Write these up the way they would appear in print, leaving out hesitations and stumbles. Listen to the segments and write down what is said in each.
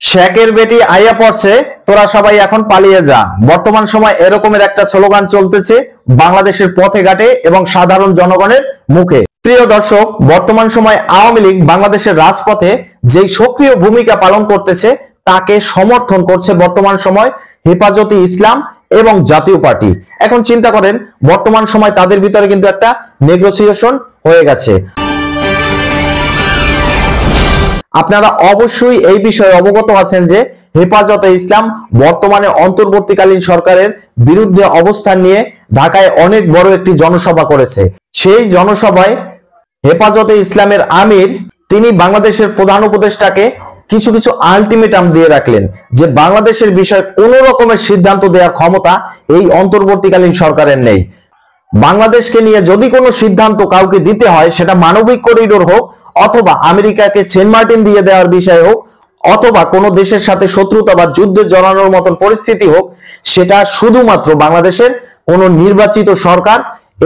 শেখের বেটি আইয়া পড়ছে, তোরা সবাই এখন পালিয়ে যা। বর্তমান সময় এরকমের একটা স্লোগান চলতেছে বাংলাদেশের পথে ঘাটে এবং সাধারণ জনগণের মুখে। প্রিয় দর্শক, বর্তমান সময় আওয়ামী লীগ বাংলাদেশের রাজপথে যেই সক্রিয় ভূমিকা পালন করতেছে তাকে সমর্থন করছে বর্তমান সময় হেফাজতে ইসলাম এবং জাতীয় পার্টি। এখন চিন্তা করেন, বর্তমান সময় তাদের ভিতরে কিন্তু একটা নেগোসিয়েশন হয়ে গেছে। আপনারা অবশ্যই এই বিষয়ে অবগত আছেন যে হেফাজতে ইসলাম বর্তমানে অন্তর্বর্তীকালীন সরকারের বিরুদ্ধে অবস্থান নিয়ে ঢাকায় অনেক বড় একটি জনসভা করেছে। সেই জনসভায় হেফাজতে ইসলামের আমির তিনি বাংলাদেশের প্রধান উপদেষ্টাকে কিছু কিছু আলটিমেটাম দিয়ে রাখলেন যে বাংলাদেশের বিষয়ে কোনো রকমের সিদ্ধান্ত দেওয়ার ক্ষমতা এই অন্তর্বর্তীকালীন সরকারের নেই। বাংলাদেশকে নিয়ে যদি কোনো সিদ্ধান্ত কাউকে দিতে হয়, সেটা মানবিক করিডোর হোক অথবা আমেরিকাকে সেন্ট মার্টিন দিয়ে দেওয়ার বিষয় হোক অথবা কোনো দেশের সাথে শত্রুতা বা যুদ্ধে জড়ানোর মতন পরিস্থিতি হোক, সেটা শুধুমাত্র বাংলাদেশের কোনো নির্বাচিত সরকার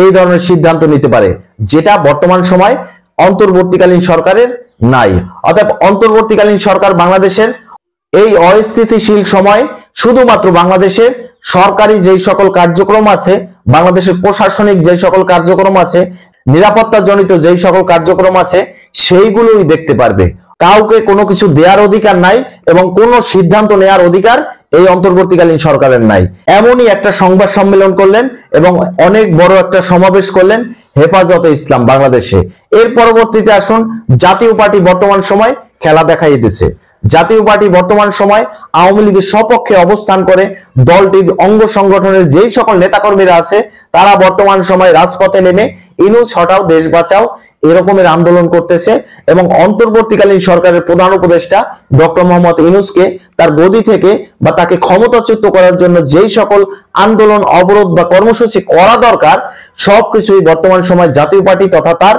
এই ধরনের সিদ্ধান্ত নিতে পারে, যেটা বর্তমান সময় অন্তর্বর্তীকালীন সরকারের নাই। অর্থাৎ অন্তর্বর্তীকালীন সরকার বাংলাদেশের এই অস্থিতিশীল সময় শুধুমাত্র বাংলাদেশের সরকারি যেই সকল কার্যক্রম আছে, বাংলাদেশের প্রশাসনিক যেই সকল কার্যক্রম আছে, নিরাপত্তা জনিত যেই সকল কার্যক্রম আছে, সেইগুলোই দেখতে পারবে। কাউকে কোনো কিছু দেওয়ার অধিকার নাই এবং কোনো সিদ্ধান্ত নেওয়ার অধিকার এই অন্তর্বর্তীকালীন সরকারের নাই। এমনই একটা সংবাদ সম্মেলন করলেন এবং অনেক বড় একটা সমাবেশ করলেন হেফাজতে ইসলাম বাংলাদেশে। এর পরবর্তীতে আসুন, জাতীয় পার্টি বর্তমান সময় খেলা দেখাই দিতেছে। জাতীয় পার্টি বর্তমান সময় আওয়ামী লীগের সপক্ষে অবস্থান করে দলটির অঙ্গ সংগঠনের যেই সকল নেতাকর্মীরা আছে তারা বর্তমান সময় রাজপথে নেমে ইনুস হটাও দেশ বাঁচাও এরকমের আন্দোলন করতেছে এবং অন্তর্বর্তীকালীন সরকারের প্রধান উপদেষ্টা ডক্টর মোহাম্মদ ইউনূসকে তার গদি থেকে বা তাকে ক্ষমতাচ্যুত করার জন্য যেই সকল আন্দোলন অবরোধ বা কর্মসূচি করা দরকার সবকিছুই বর্তমান সময় জাতীয় পার্টি তথা তার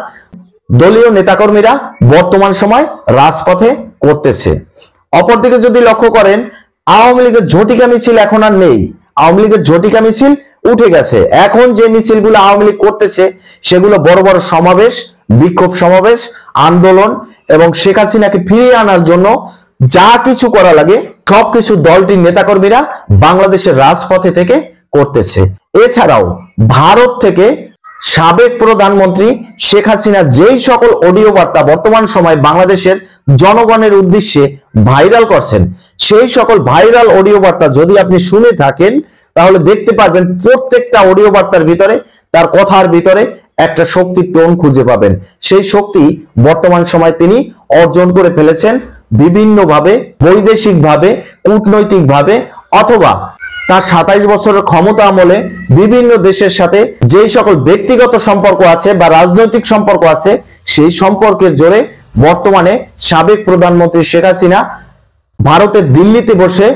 দলীয় নেতাকর্মীরা বর্তমান সময় রাজপথে করতেছে। অপরদিকে যদি লক্ষ্য করেন, আওয়ামী লীগের ঝটিকা মিছিল এখন আর নেই। আওয়ামী লীগের ঝটিকা মিছিল উঠে গেছে। এখন যে মিছিলগুলো আওয়ামী লীগ করতেছে সেগুলো বড় বড় সমাবেশ, বিক্ষোভ সমাবেশ, আন্দোলন এবং শেখ হাসিনাকে ফিরিয়ে আনার জন্য যা কিছু করা লাগে সবকিছু দলটির নেতাকর্মীরা বাংলাদেশের রাজপথে থেকে করতেছে। এছাড়াও ভারত থেকে সাবেক প্রধানমন্ত্রী শেখ হাসিনা যেই সকল অডিও বার্তা বর্তমান সময় বাংলাদেশের জনগণের উদ্দেশ্যে ভাইরাল করছেন, সেই সকল ভাইরাল অডিও বার্তা যদি আপনি শুনে থাকেন তাহলে দেখতে পারবেন প্রত্যেকটা অডিও বার্তার ভিতরে তার কথার ভিতরে একটা শক্তির টোন খুঁজে পাবেন। সেই শক্তি বর্তমান সময় তিনি অর্জন করে ফেলেছেন বিভিন্নভাবে, বৈদেশিকভাবে, কূটনৈতিকভাবে অথবা তার 27 বছরের ক্ষমতা আমলে বিভিন্ন দেশের সাথে যেই সকল ব্যক্তিগত সম্পর্ক আছে বা রাজনৈতিক সম্পর্ক আছে সেই সম্পর্কের জোরে বর্তমানে সাবেক প্রধানমন্ত্রী শেখ হাসিনা ভারতের দিল্লিতে বসে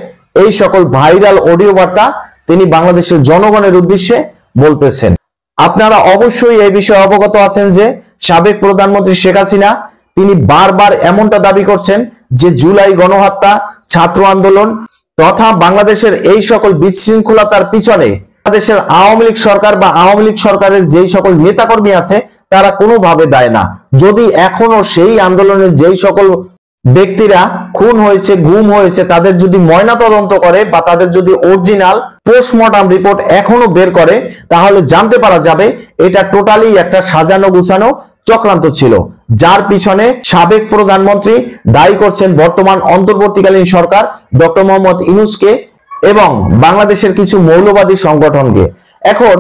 এই সকল ভাইরাল অডিও বার্তা তিনি বাংলাদেশের জনগণের উদ্দেশ্যে বলতেছেন। আপনারা অবশ্যই এই বিষয়ে অবগত আছেন যে সাবেক প্রধানমন্ত্রী শেখ হাসিনা তিনি বারবার এমনটা দাবি করছেন যে জুলাই গণহত্যা, ছাত্র আন্দোলন তথা বাংলাদেশের এই সকল বিশৃঙ্খলতার পিছনে বাংলাদেশের আওয়ামী লীগ সরকার বা আওয়ামী লীগ সরকারের যেই সকল নেতাকর্মী আছে তারা কোনোভাবে দায় না। যদি এখনো সেই আন্দোলনের যেই সকল ব্যক্তিরা খুন হয়েছে, গুম হয়েছে, তাদের যদি ময়নাতদন্ত করে বা তাদের যদি অরিজিনাল পোস্টমর্টম রিপোর্ট এখনো বের করে তাহলে জানতে পারা যাবে এটা টোটালি একটা সাজানো গুছানো চক্রান্ত ছিল, যার পিছনে সাবেক প্রধানমন্ত্রী দায়ী করছেন বর্তমান অন্তর্বর্তীকালীন সরকার ডক্টর মোহাম্মদ ইউনূসকে এবং বাংলাদেশের কিছু মৌলবাদী সংগঠনকে। এখন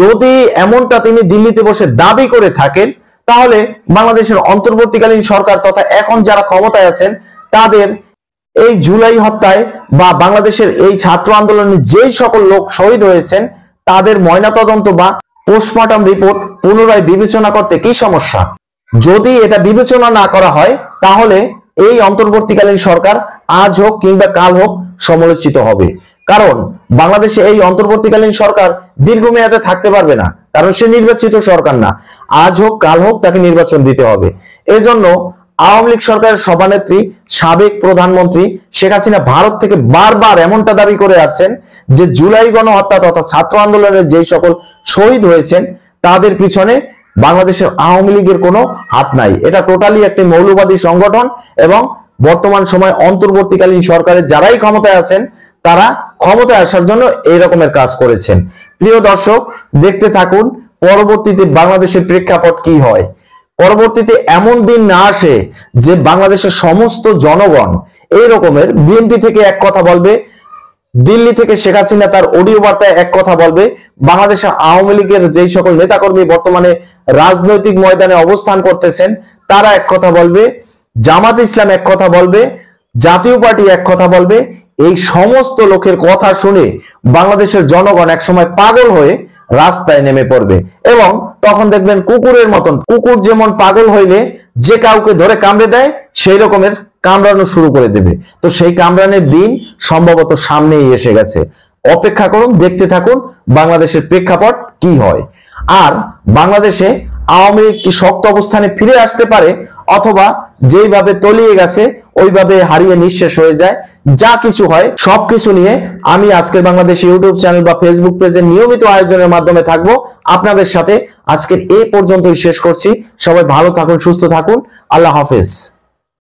যদি এমনটা তিনি দিল্লিতে বসে দাবি করে থাকেন তাহলে বাংলাদেশের অন্তর্বর্তীকালীন সরকার তথা এখন যারা ক্ষমতায় আছেন তাদের এই জুলাই হত্যায় বা বাংলাদেশের এই ছাত্র আন্দোলনে যেই সকল লোক শহীদ হয়েছেন তাদের ময়নাতদন্ত বা পোস্টমর্টম রিপোর্ট পুনরায় বিবেচনা করতে কি সমস্যা? যদি এটা বিবেচনা না করা হয় তাহলে এই অন্তর্বর্তীকালীন সরকার আজ হোক কিংবা কাল হোক সমালোচিত হবে। কারণ বাংলাদেশে এই অন্তর্বর্তীকালীন সরকার দীর্ঘমেয়াদে থাকতে পারবে না, কারণ সে নির্বাচিত সরকার না। আজ হোক কাল হোক তাকে নির্বাচন দিতে হবে। এজন্য আওয়ামী লীগ সরকারের সভানেত্রী সাবেক প্রধানমন্ত্রী শেখ হাসিনা ভারত থেকে বারবার এমনটা দাবি করে আসছেন যে জুলাই গণহত্যা তথা ছাত্র আন্দোলনের যেই সকল শহীদ হয়েছেন তাদের পিছনে বাংলাদেশের আওয়ামী লীগের কোনো হাত নাই। এটা টোটালি একটি মৌলবাদী সংগঠন এবং বর্তমান সময় অন্তর্বর্তীকালীন সরকারের যারাই ক্ষমতায় আছেন তারা ক্ষমতায় আসার জন্য এই রকমের কাজ করেছেন। প্রিয় দর্শক, দেখতে থাকুন পরবর্তীতে বাংলাদেশের প্রেক্ষাপট কি হয়। পরবর্তীতে এমন দিন না আসে যে বাংলাদেশের সমস্ত জনগণ এই রকমের বিএনপি থেকে এক কথা বলবে, দিল্লি থেকে শেখ হাসিনা তার অডিও বার্তায় এক কথা বলবে, বাংলাদেশের আওয়ামী লীগের যেই সকল নেতাকর্মী বর্তমানে রাজনৈতিক ময়দানে অবস্থান করতেছেন তারা এক কথা বলবে, জামাত ইসলাম এক কথা বলবে, জাতীয় পার্টি এক কথা বলবে। এই সমস্ত লোকের কথা শুনে বাংলাদেশের জনগণ একসময় পাগল হয়ে রাস্তায় নেমে পড়বে এবং তখন দেখবেন কুকুরের মতন, কুকুর যেমন পাগল হইলে যে কাউকে ধরে কামড়ে দেয় সেই রকমের কামড়ানো শুরু করে দেবে। তো সেই কামড়ানোর দিন সম্ভবত সামনেই এসে গেছে। অপেক্ষা করুন, দেখতে থাকুন বাংলাদেশের প্রেক্ষাপট কি হয়। আর বাংলাদেশে আওয়ামী লীগ কি শক্ত অবস্থানে ফিরে আসতে পারে, অথবা যেইভাবে তলিয়ে গেছে ওইভাবে হারিয়ে নিঃশেষ হয়ে যায়। যা কিছু হয় সবকিছু নিয়ে আমি আজকের বাংলাদেশ ইউটিউব চ্যানেল বা ফেসবুক পেজের নিয়মিত আয়োজনের মাধ্যমে থাকবো আপনাদের সাথে। আজকের এই পর্যন্তই শেষ করছি। সবাই ভালো থাকুন, সুস্থ থাকুন। আল্লাহ হাফেজ।